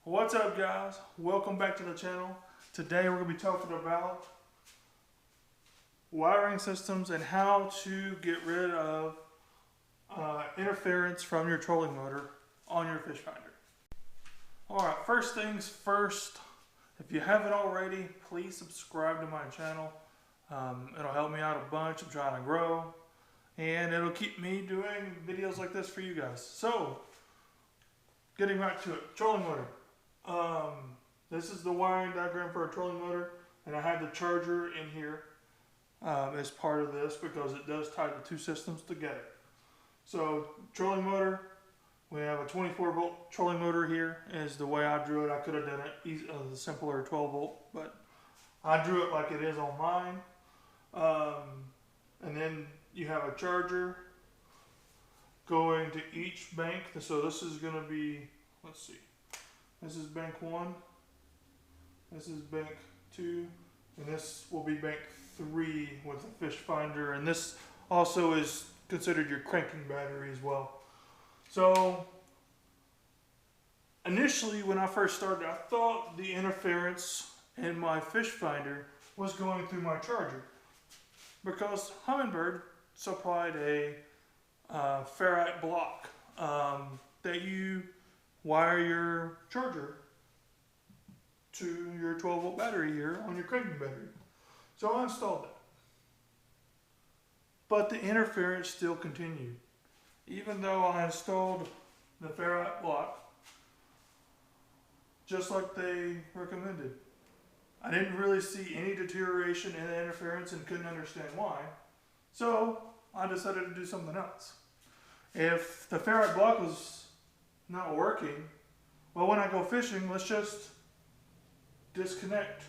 What's up, guys? Welcome back to the channel. Today we're going to be talking about wiring systems and how to get rid of interference from your trolling motor on your fish finder. Alright, first things first, if you haven't already, please subscribe to my channel. It'll help me out a bunch. I'm trying to grow and it'll keep me doing videos like this for you guys. So, getting back to it, trolling motor. This is the wiring diagram for a trolling motor, and I have the charger in here as part of this because it does tie the two systems together. So trolling motor, we have a 24 volt trolling motor here is the way I drew it. I could have done it the simpler 12 volt, but I drew it like it is on mine. And then you have a charger going to each bank. So this is going to be, let's see. This is bank 1, this is bank 2, and this will be bank 3 with the fish finder, and this also is considered your cranking battery as well. So initially when I first started, I thought the interference in my fish finder was going through my charger because Humminbird supplied a ferrite block that you wire your charger to your 12 volt battery here on your cranking battery. So I installed that. But the interference still continued. Even though I installed the ferrite block, just like they recommended. I didn't really see any deterioration in the interference and couldn't understand why. So I decided to do something else. If the ferrite block was not working, well, when I go fishing, let's just disconnect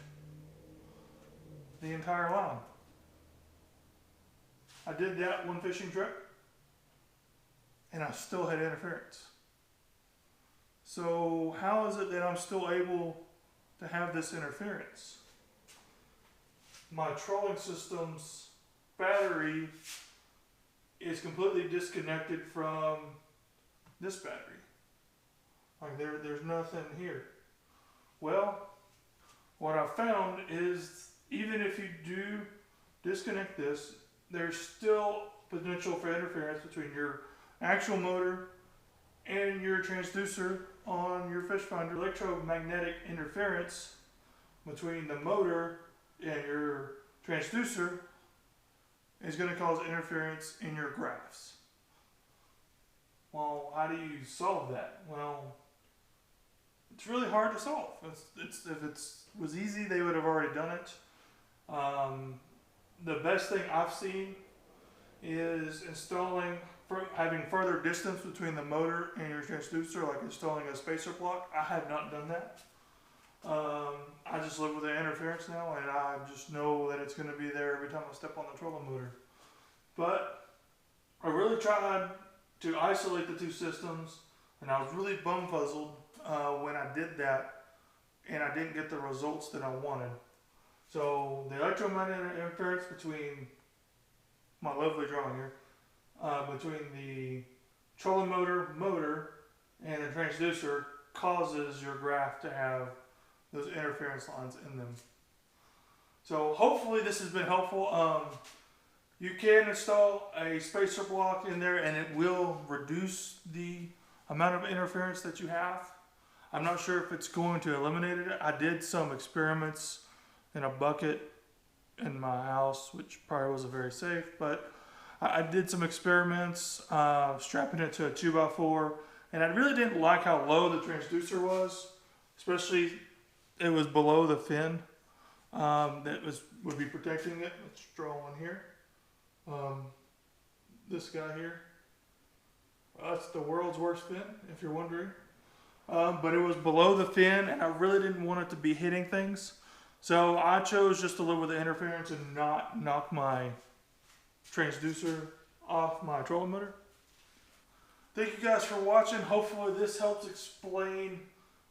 the entire line. I did that one fishing trip and I still had interference. So how is it that I'm still able to have this interference? My trolling system's battery is completely disconnected from this battery. Like there's nothing here. Well, what I found is even if you do disconnect this, there's still potential for interference between your actual motor and your transducer on your fish finder. Electromagnetic interference between the motor and your transducer is going to cause interference in your graphs. Well, how do you solve that? Well, it's really hard to solve. If it was easy, they would have already done it. The best thing I've seen is having further distance between the motor and your transducer, like installing a spacer block. I have not done that. I just live with the interference now, and I just know that it's going to be there every time I step on the trolling motor. But I really tried to isolate the two systems, and I was really bumfuzzled when I did that, and I didn't get the results that I wanted. So the electromagnetic interference between my lovely drawing here, between the trolling motor and the transducer causes your graph to have those interference lines in them. So hopefully this has been helpful. You can install a spacer block in there and it will reduce the amount of interference that you have. I'm not sure if it's going to eliminate it. I did some experiments in a bucket in my house, which probably wasn't very safe, but I did some experiments strapping it to a 2x4, and I really didn't like how low the transducer was, especially it was below the fin that would be protecting it. Let's draw one here. This guy here. That's the world's worst fin, if you're wondering. But it was below the fin, and I really didn't want it to be hitting things. So I chose just to live with the interference and not knock my transducer off my trolling motor. Thank you guys for watching. Hopefully this helps explain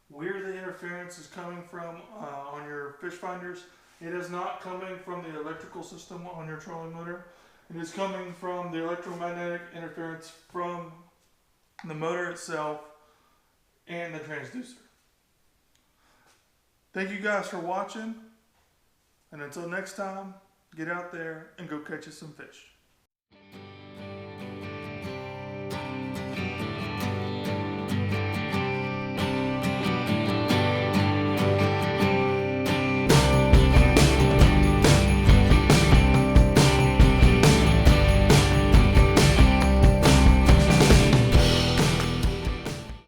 where the interference is coming from on your fish finders. It is not coming from the electrical system on your trolling motor. It is coming from the electromagnetic interference from the motor itself and the transducer. Thank you guys for watching. And until next time, get out there and go catch us some fish.